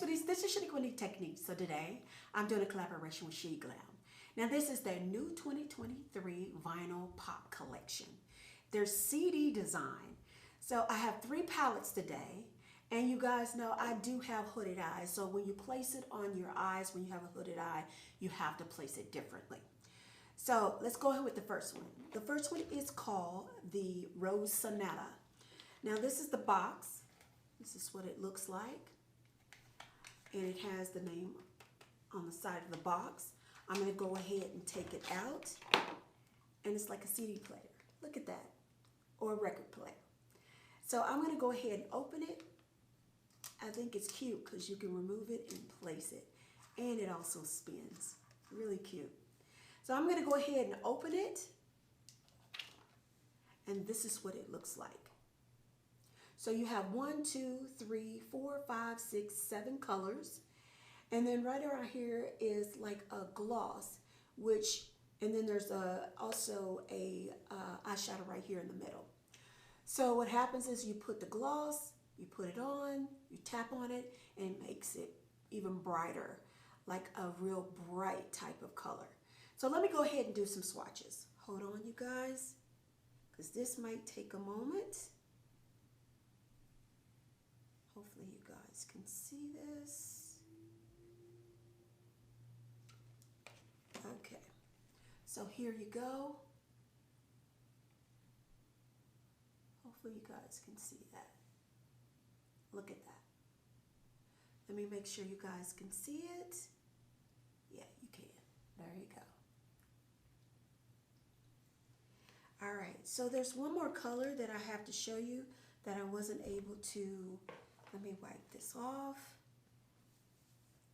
sweeties, this is SHEGLAM Technique. So today I'm doing a collaboration with SHEGLAM. Now this is their new 2023 vinyl pop collection. Their CD design. So I have 3 palettes today. And you guys know I do have hooded eyes. So when you place it on your eyes, when you have a hooded eye, you have to place it differently. So let's go ahead with the first one. The first one is called the Rose Sonata. Now this is the box. This is what it looks like. And it has the name on the side of the box. I'm going to go ahead and take it out. And it's like a CD player. Look at that. Or a record player. So I'm going to go ahead and open it. I think it's cute because you can remove it and place it. And it also spins. Really cute. So I'm going to go ahead and open it. And this is what it looks like. So you have 1, 2, 3, 4, 5, 6, 7 colors. And then right around here is like a gloss, and then there's also a eyeshadow right here in the middle. So what happens is you put the gloss, you put it on, you tap on it, and it makes it even brighter, like a real bright type of color. So let me go ahead and do some swatches. Hold on, you guys, because this might take a moment. Hopefully you guys can see this. Okay, so here you go. Hopefully you guys can see that. Look at that. Let me make sure you guys can see it. Yeah, you can. There you go. All right, so there's one more color that I have to show you that I wasn't able to. Let me wipe this off.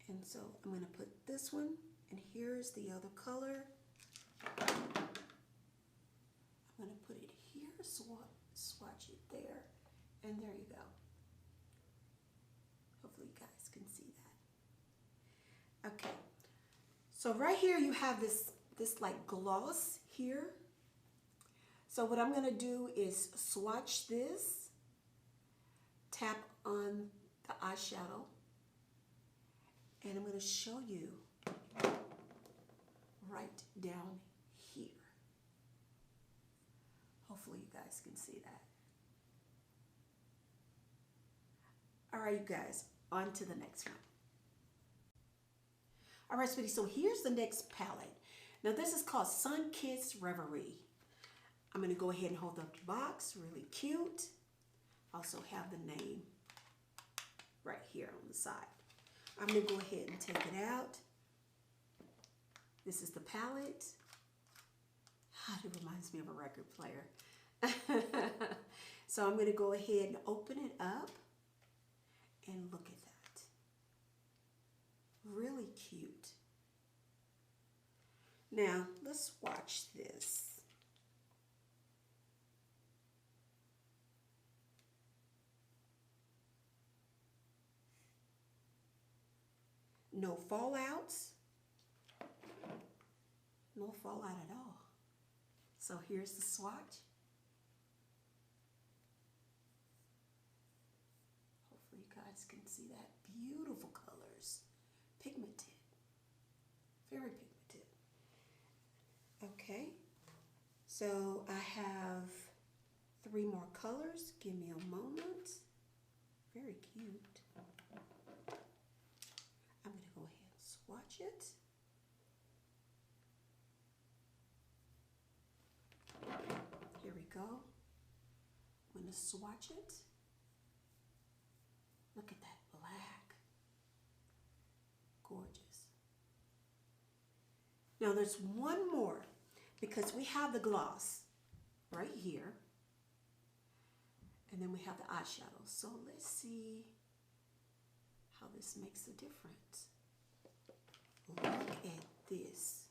And so I'm going to put this one, and here's the other color. I'm going to put it here, swatch it there, and there you go. Hopefully you guys can see that. Okay, so right here you have this like gloss here. So what I'm going to do is swatch this, tap on the eyeshadow, and I'm going to show you right down here. Hopefully you guys can see that. All right, you guys, on to the next one. All right, sweetie, so here's the next palette. Now this is called Sunkissed Reverie. I'm going to go ahead and hold up the box, really cute. Also have the name right here on the side. I'm going to go ahead and take it out. This is the palette. It reminds me of a record player. So I'm going to go ahead and open it up and look at that. Really cute. Now let's watch this. No fallouts. No fallout at all. So here's the swatch. Hopefully you guys can see that. Beautiful colors. Pigmented. Very pigmented. Okay. So I have 3 more colors. Give me a moment. Very cute. I'm going to go ahead and swatch it. Here we go. I'm going to swatch it. Look at that black. Gorgeous. Now there's one more because we have the gloss right here. And then we have the eyeshadow. So let's see how this makes a difference. Look at this.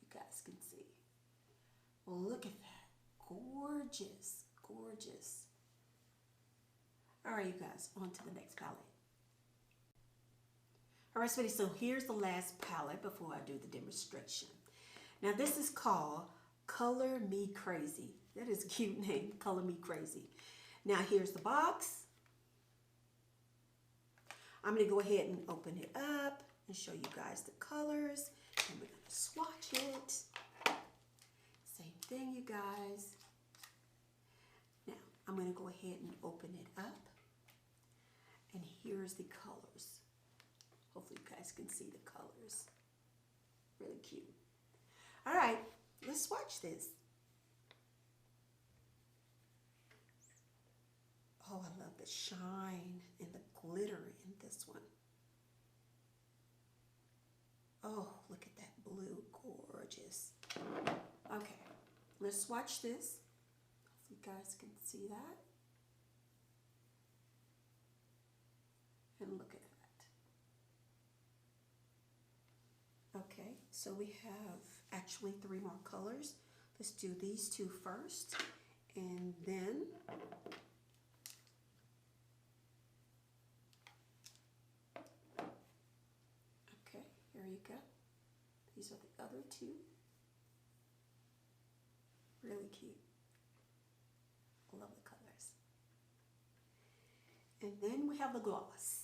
You guys can see. Look at that. Gorgeous, gorgeous. All right, you guys, on to the next palette. All right, sweetie, so here's the last palette before I do the demonstration. Now this is called Color Me Crazy. That is a cute name, Color Me Crazy. Now here's the box. I'm going to go ahead and open it up and show you guys the colors. And we're going to swatch it. Same thing, you guys. Now, I'm going to go ahead and open it up. And here's the colors. Hopefully you guys can see the colors. Really cute. All right, let's swatch this. Oh, I love the shine and the glitter in this one. Oh, look at that blue, gorgeous. Okay, let's swatch this. Hopefully you guys can see that. And look at that. Okay, so we have actually 3 more colors. Let's do these 2 first, and then okay, here you go. These are the other 2. Really cute. I love the colors. And then we have the gloss.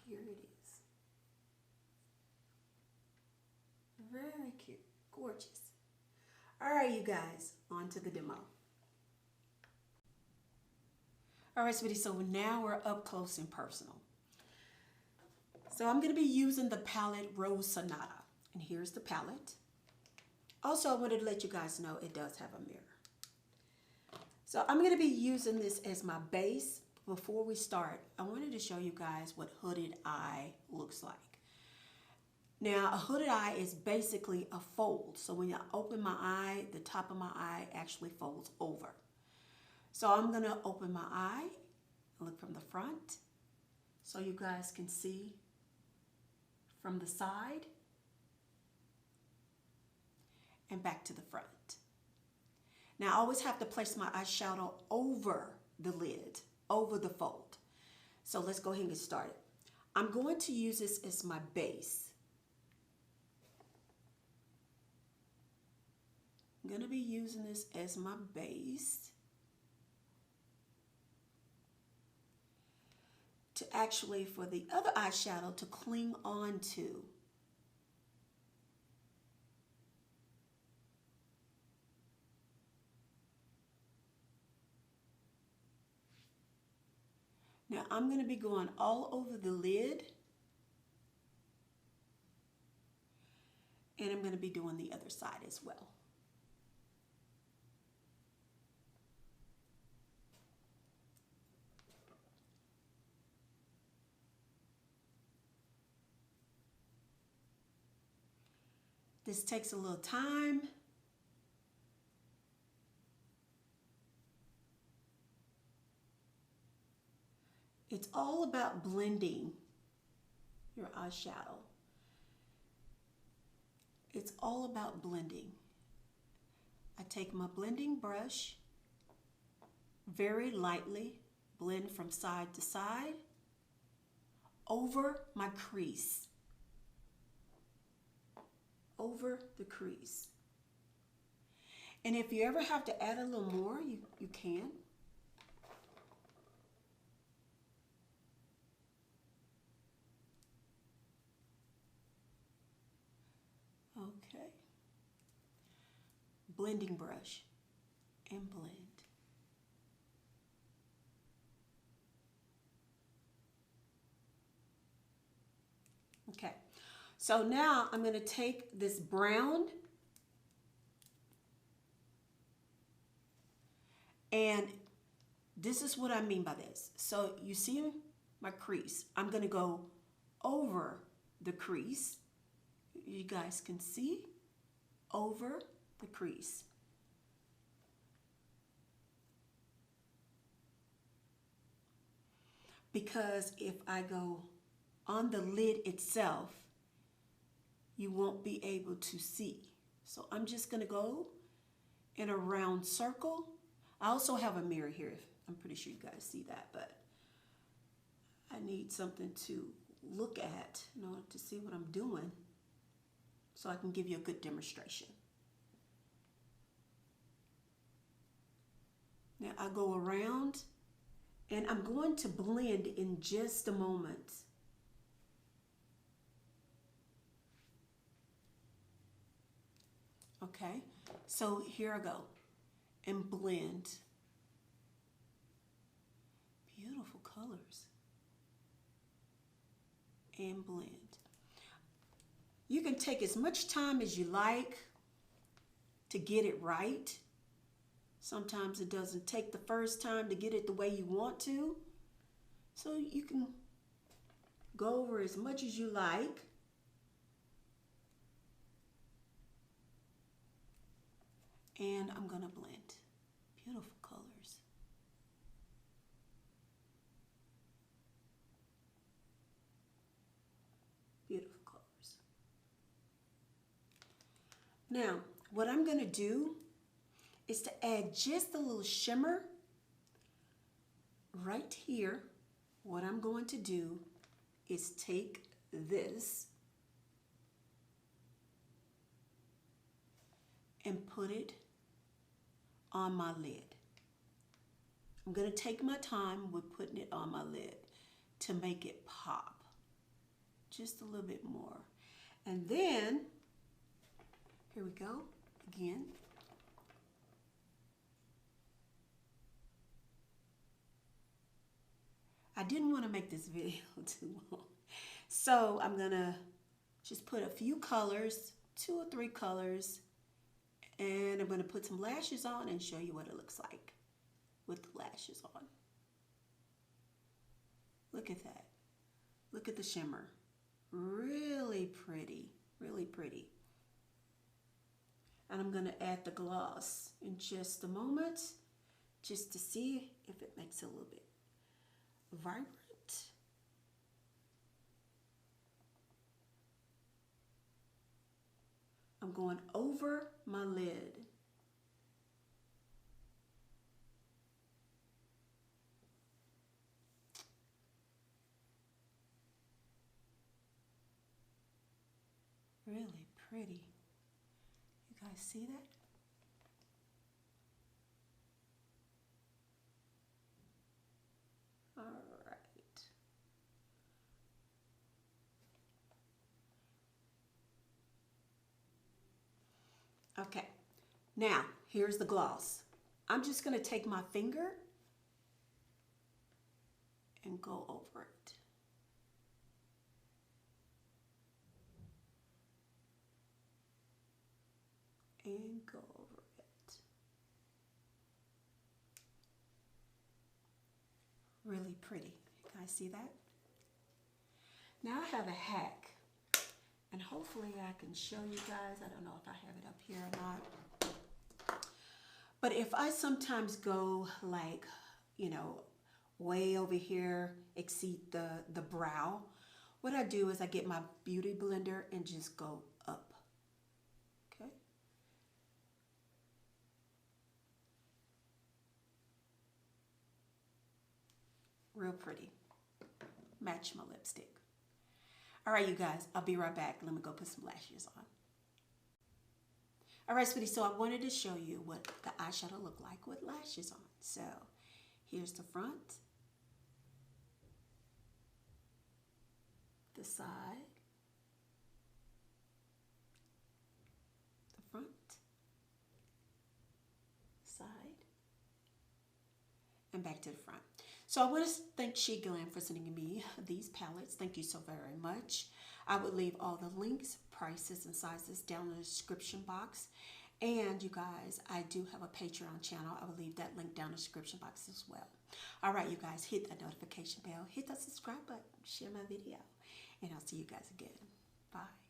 Here it is. Very cute, gorgeous. All right, you guys, on to the demo. All right, sweetie, so now we're up close and personal. So I'm gonna be using the palette Rose Sonata, and here's the palette. Also, I wanted to let you guys know it does have a mirror. So I'm gonna be using this as my base. Before we start, I wanted to show you guys what hooded eye looks like. Now, a hooded eye is basically a fold. So when I open my eye, the top of my eye actually folds over. So I'm gonna open my eye, look from the front, so you guys can see from the side and back to the front. Now, I always have to place my eyeshadow over the lid, over the fold. So let's go ahead and get started. I'm going to use this as my base. I'm going to be using this as my base to actually, for the other eyeshadow to cling on to. Now I'm going to be going all over the lid, and I'm going to be doing the other side as well. This takes a little time. It's all about blending your eyeshadow. It's all about blending. I take my blending brush, very lightly blend from side to side over my crease. Over the crease. And if you ever have to add a little more, you can. Okay. Blending brush and blend. Okay. So now I'm going to take this brown and this is what I mean by this. So you see my crease. I'm going to go over the crease. You guys can see over the crease. Because if I go on the lid itself, you won't be able to see. So I'm just gonna go in a round circle. I also have a mirror here. I'm pretty sure you guys see that, but I need something to look at in order to see what I'm doing. so I can give you a good demonstration. Now I go around and I'm going to blend in just a moment. Okay, so here I go and blend. Beautiful colors. And blend. You can take as much time as you like to get it right. Sometimes it doesn't take the first time to get it the way you want to. So you can go over as much as you like. And I'm gonna blend. Beautiful colors. Beautiful colors. Now, what I'm gonna do is to add just a little shimmer right here. What I'm going to do is take this and put it on my lid. I'm going to take my time with putting it on my lid to make it pop just a little bit more. And then, here we go again. I didn't want to make this video too long, so I'm gonna just put a few colors, 2 or 3 colors, and I'm gonna put some lashes on and show you what it looks like with the lashes on. Look at that. Look at the shimmer. Really pretty, really pretty. And I'm gonna add the gloss in just a moment, just to see if it makes it a little bit vibrant. I'm going over my lid. Really pretty. You guys see that? All right. Okay, now here's the gloss. I'm just going to take my finger and go over it. And go over it. Really pretty. You guys see that? Now I have a hack, and hopefully I can show you guys. I don't know if I have it up here or not. But if I sometimes go like, you know, way over here, exceed the brow, what I do is I get my beauty blender and just go up. Okay? Real pretty. Match my lipstick. All right, you guys, I'll be right back. Let me go put some lashes on. All right, sweetie, so I wanted to show you what the eyeshadow look like with lashes on. So here's the front, the side, the front, side, and back to the front. So I want to thank SHEGLAM for sending me these palettes. Thank you so very much. I will leave all the links, prices, and sizes down in the description box. And you guys, I do have a Patreon channel. I will leave that link down in the description box as well. All right, you guys, hit that notification bell, hit that subscribe button, share my video, and I'll see you guys again. Bye.